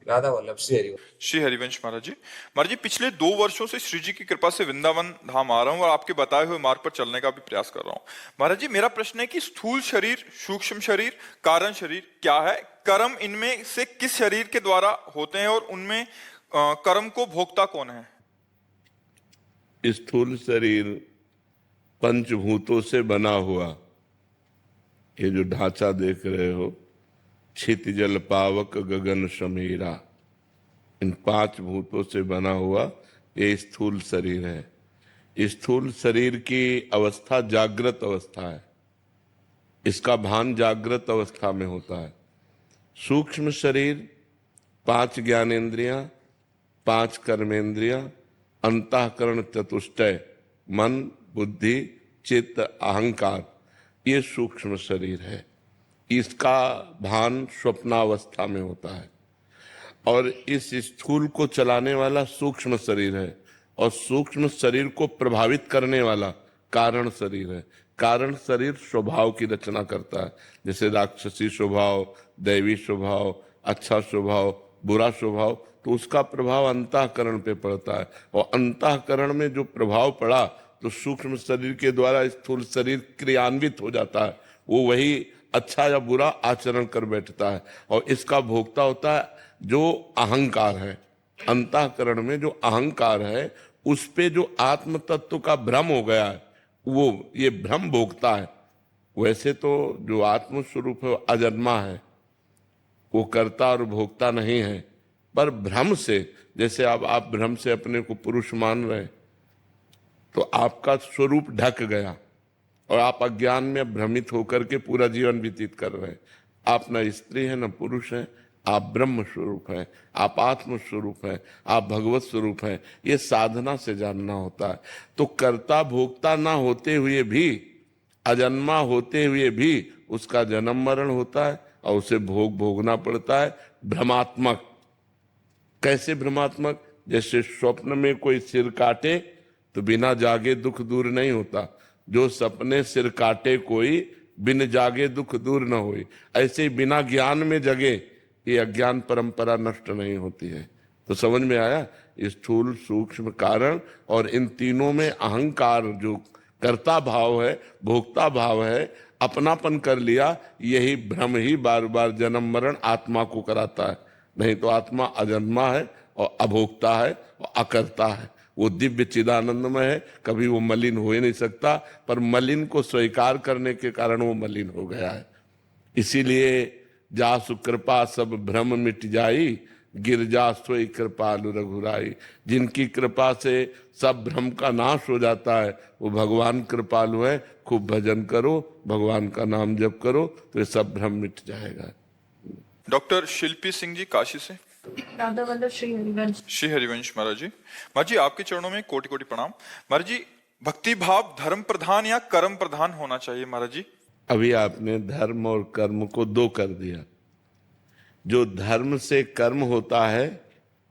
राधा वल्लभ श्री हरिवंश। श्री हरिवंश महाराज जी। महाराज जी, पिछले 2 वर्षों से श्री जी की कृपा से वृंदावन धाम आ रहा हूँ और आपके बताए हुए मार्ग पर चलने का भी प्रयास कर रहा हूँ। महाराज जी, मेरा प्रश्न है कि स्थूल शरीर, सूक्ष्म शरीर, कारण शरीर क्या है? कर्म इनमें से किस शरीर के द्वारा होते हैं और उनमें कर्म को भोगता कौन है? स्थूल शरीर पंचभूतों से बना हुआ, ये जो ढांचा देख रहे हो, छित जल पावक गगन समीरा, इन 5 भूतों से बना हुआ ये स्थूल शरीर है। स्थूल शरीर की अवस्था जागृत अवस्था है, इसका भान जागृत अवस्था में होता है। सूक्ष्म शरीर 5 ज्ञानेंद्रियां, 5 कर्मेंद्रियां, अंतःकरण चतुष्टय, मन, बुद्धि, चित्त, अहंकार, ये सूक्ष्म शरीर है। इसका भान स्वप्नावस्था में होता है और इस स्थूल को चलाने वाला सूक्ष्म शरीर है और सूक्ष्म शरीर को प्रभावित करने वाला कारण शरीर है। कारण शरीर स्वभाव की रचना करता है, जैसे राक्षसी स्वभाव, दैवी स्वभाव, अच्छा स्वभाव, बुरा स्वभाव, तो उसका प्रभाव अंतःकरण पे पड़ता है और अंतःकरण में जो प्रभाव पड़ा तो सूक्ष्म शरीर के द्वारा स्थूल शरीर क्रियान्वित हो जाता है, वो वही अच्छा या बुरा आचरण कर बैठता है और इसका भोक्ता होता है जो अहंकार है। अंतःकरण में जो अहंकार है उस पे जो आत्म तत्व का भ्रम हो गया है, वो ये भ्रम भोगता है। वैसे तो जो आत्म स्वरूप है अजन्मा है, वो कर्ता और भोक्ता नहीं है, पर भ्रम से, जैसे अब आप भ्रम से अपने को पुरुष मान रहे हैं तो आपका स्वरूप ढक गया और आप अज्ञान में भ्रमित होकर के पूरा जीवन व्यतीत कर रहे हैं। आप न स्त्री हैं न पुरुष हैं, आप ब्रह्म स्वरूप हैं, आप आत्म स्वरूप हैं, आप भगवत स्वरूप हैं। ये साधना से जानना होता है। तो कर्ता भोक्ता ना होते हुए भी, अजन्मा होते हुए भी उसका जन्म मरण होता है और उसे भोग भोगना पड़ता है। भ्रमात्मक। कैसे भ्रमात्मक? जैसे स्वप्न में कोई सिर काटे तो बिना जागे दुख दूर नहीं होता, जो सपने सिर काटे कोई, बिन जागे दुख दूर न होई। ऐसे ही बिना ज्ञान में जगे ये अज्ञान परंपरा नष्ट नहीं होती है। तो समझ में आया? स्थूल, सूक्ष्म, कारण और इन तीनों में अहंकार, जो कर्ता भाव है, भोक्ता भाव है, अपनापन कर लिया, यही भ्रम ही बार बार जन्म मरण आत्मा को कराता है। नहीं तो आत्मा अजन्मा है और अभोक्ता है और अकर्ता है। वो दिव्य चिदानंदमय है, कभी वो मलिन हो ही नहीं सकता, पर मलिन को स्वीकार करने के कारण वो मलिन हो गया है। इसीलिए जासु कृपा सब भ्रम मिट जाई, गिरजा सोई कृपालु रघुराई। जिनकी कृपा से सब भ्रम का नाश हो जाता है वो भगवान कृपालु है। खूब भजन करो, भगवान का नाम जप करो तो ये सब भ्रम मिट जाएगा। डॉक्टर शिल्पी सिंह जी, काशी से। राधा वल्लभ श्री हरिवंश। श्री हरिवंश महाराज जी। महाराज जी, आपके चरणों में कोटि कोटि प्रणाम। महाराज जी, भक्ति भाव धर्म प्रधान या कर्म प्रधान होना चाहिए? महाराज जी, अभी आपने धर्म और कर्म को 2 कर दिया। जो धर्म से कर्म होता है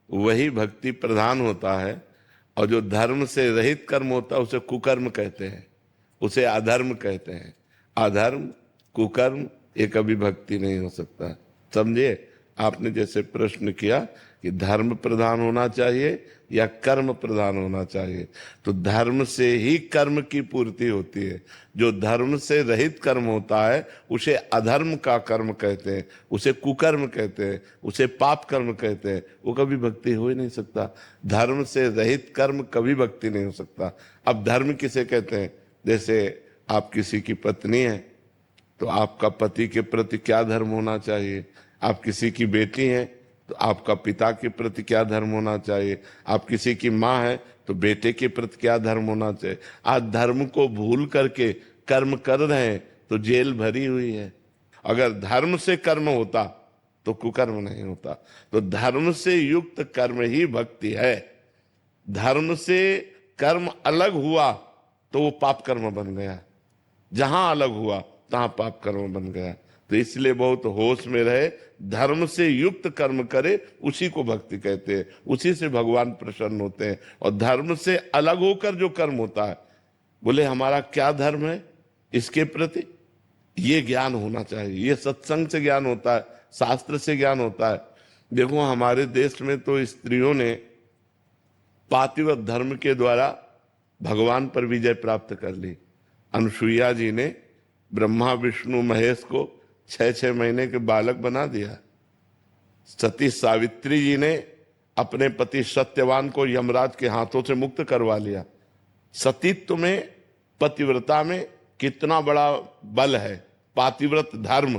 वही भक्ति प्रधान होता है और जो धर्म से रहित कर्म होता है उसे कुकर्म कहते हैं, उसे अधर्म कहते हैं। अधर्म, कुकर्म, ये कभी भक्ति नहीं हो सकता। समझे? आपने जैसे प्रश्न किया कि धर्म प्रधान होना चाहिए या कर्म प्रधान होना चाहिए, तो धर्म से ही कर्म की पूर्ति होती है। जो धर्म से रहित कर्म होता है उसे अधर्म का कर्म कहते हैं, उसे कुकर्म कहते हैं, उसे पाप कर्म कहते हैं। वो कभी भक्ति हो ही नहीं सकता। धर्म से रहित कर्म कभी भक्ति नहीं हो सकता। अब धर्म किसे कहते हैं? जैसे आप किसी की पत्नी है तो आपका पति के प्रति क्या धर्म होना चाहिए? आप किसी की बेटी हैं तो आपका पिता के प्रति क्या धर्म होना चाहिए? आप किसी की माँ है तो बेटे के प्रति क्या धर्म होना चाहिए? आज धर्म को भूल करके कर्म कर रहे हैं तो जेल भरी हुई है। अगर धर्म से कर्म होता तो कुकर्म नहीं होता। तो धर्म से युक्त कर्म ही भक्ति है। धर्म से कर्म अलग हुआ तो वो पाप कर्म बन गया। जहां अलग हुआ तहां पाप कर्म बन गया। तो इसलिए बहुत होश में रहे, धर्म से युक्त कर्म करे, उसी को भक्ति कहते हैं, उसी से भगवान प्रसन्न होते हैं। और धर्म से अलग होकर जो कर्म होता है, बोले हमारा क्या धर्म है इसके प्रति, ये ज्ञान होना चाहिए। ये सत्संग से ज्ञान होता है, शास्त्र से ज्ञान होता है। देखो, हमारे देश में तो स्त्रियों ने पातिव्रत धर्म के द्वारा भगवान पर विजय प्राप्त कर ली। अनुसुईया जी ने ब्रह्मा विष्णु महेश को 6-6 महीने के बालक बना दिया। सती सावित्री जी ने अपने पति सत्यवान को यमराज के हाथों से मुक्त करवा लिया। सतीत्व में, पतिव्रता में कितना बड़ा बल है। पातिव्रत धर्म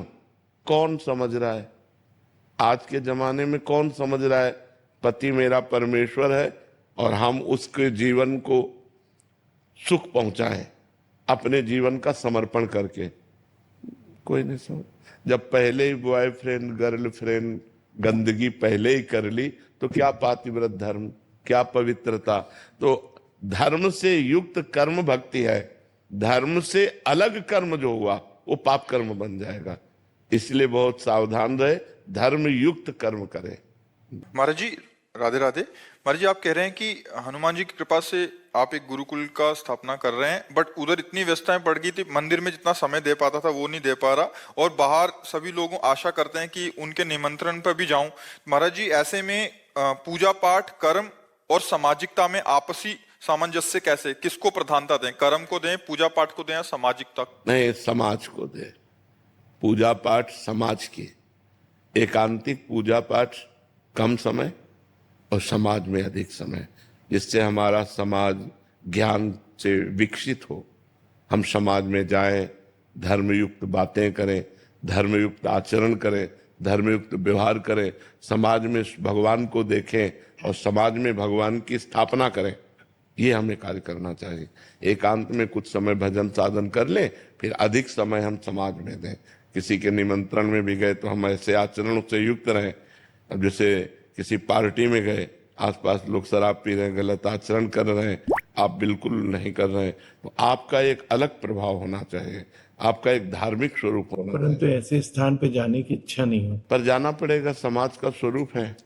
कौन समझ रहा है? आज के जमाने में कौन समझ रहा है पति मेरा परमेश्वर है और हम उसके जीवन को सुख पहुंचाएं अपने जीवन का समर्पण करके? कोई नहीं समझ। जब पहले ही बॉयफ्रेंड गर्लफ्रेंड गंदगी पहले ही कर ली तो क्या पातिव्रत धर्म, क्या पवित्रता? तो धर्म से युक्त कर्म भक्ति है। धर्म से अलग कर्म जो हुआ वो पाप कर्म बन जाएगा। इसलिए बहुत सावधान रहे, धर्म युक्त कर्म करें। महाराज जी राधे राधे। महाराज जी आप कह रहे हैं कि हनुमान जी की कृपा से आप एक गुरुकुल का स्थापना कर रहे हैं, बट उधर इतनी व्यस्तताएं बढ़ गई थी, मंदिर में जितना समय दे पाता था वो नहीं दे पा रहा, और बाहर सभी लोग आशा करते हैं कि उनके निमंत्रण पर भी जाऊं। महाराज जी ऐसे में पूजा पाठ, कर्म और सामाजिकता में आपसी सामंजस्य कैसे, किसको प्रधानता दें? कर्म को दें, पूजा पाठ को दें या सामाजिकता? नहीं, समाज को दे। पूजा पाठ समाज की, एकांतिक पूजा पाठ कम समय और समाज में अधिक समय, जिससे हमारा समाज ज्ञान से विकसित हो। हम समाज में जाएं, धर्मयुक्त बातें करें, धर्मयुक्त आचरण करें, धर्मयुक्त व्यवहार करें, समाज में भगवान को देखें और समाज में भगवान की स्थापना करें। ये हमें कार्य करना चाहिए। एकांत में कुछ समय भजन साधन कर लें, फिर अधिक समय हम समाज में दें। किसी के निमंत्रण में भी गए तो हम ऐसे आचरणों से युक्त रहें। अब जैसे किसी पार्टी में गए, आसपास लोग शराब पी रहे हैं, गलत आचरण कर रहे हैं, आप बिल्कुल नहीं कर रहे हैं, तो आपका एक अलग प्रभाव होना चाहिए, आपका एक धार्मिक स्वरूप होना चाहिए। परंतु ऐसे स्थान पे जाने की इच्छा नहीं हो। पर जाना पड़ेगा, समाज का स्वरूप है।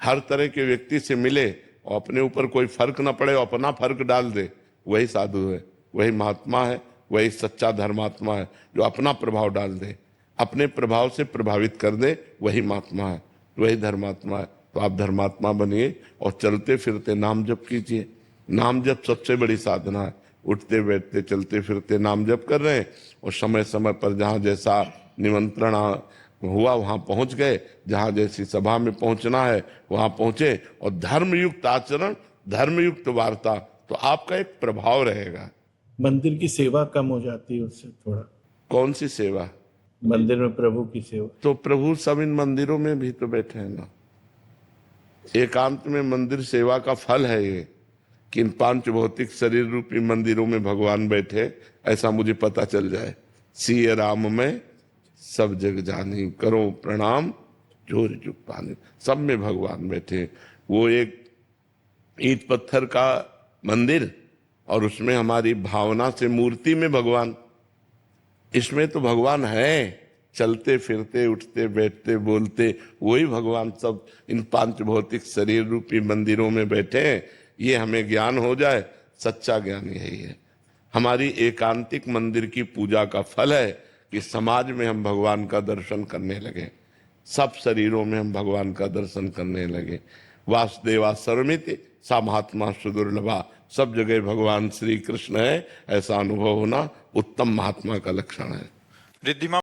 हर तरह के व्यक्ति से मिले और अपने ऊपर कोई फर्क ना पड़े और अपना फर्क डाल दे, वही साधु है, वही महात्मा है, वही सच्चा धर्मात्मा है। जो अपना प्रभाव डाल दे, अपने प्रभाव से प्रभावित कर दे, वही महात्मा है, वही धर्मात्मा है। तो आप धर्मात्मा बनिए और चलते फिरते नाम जप कीजिए। नाम जप सबसे बड़ी साधना है। उठते बैठते चलते फिरते नाम जप कर रहे हैं और समय समय पर जहाँ जैसा निमंत्रण हुआ वहां पहुंच गए, जहां जैसी सभा में पहुंचना है वहां पहुंचे, और धर्मयुक्त आचरण, धर्मयुक्त वार्ता, तो आपका एक प्रभाव रहेगा। मंदिर की सेवा कम हो जाती है उससे थोड़ा। कौन सी सेवा? मंदिर में प्रभु की सेवा। तो प्रभु सब इन मंदिरों में भी तो बैठे हैं ना। एकांत में मंदिर सेवा का फल है ये, कि इन 5 भौतिक शरीर रूपी मंदिरों में भगवान बैठे, ऐसा मुझे पता चल जाए। सिय राम में सब जग जानी, करो प्रणाम जोर जुग पानी। सब में भगवान बैठे। वो एक ईंट पत्थर का मंदिर और उसमें हमारी भावना से मूर्ति में भगवान। इसमें तो भगवान है, चलते फिरते उठते बैठते बोलते वही भगवान सब इन 5 भौतिक शरीर रूपी मंदिरों में बैठे हैं। ये हमें ज्ञान हो जाए, सच्चा ज्ञान यही है। हमारी एकांतिक मंदिर की पूजा का फल है कि समाज में हम भगवान का दर्शन करने लगे, सब शरीरों में हम भगवान का दर्शन करने लगे। वासुदेवा सर्वमिति सा महात्मा सुदुर्लभा, सब जगह भगवान श्री कृष्ण है, ऐसा अनुभव होना उत्तम महात्मा का लक्षण है। रिद्धिमा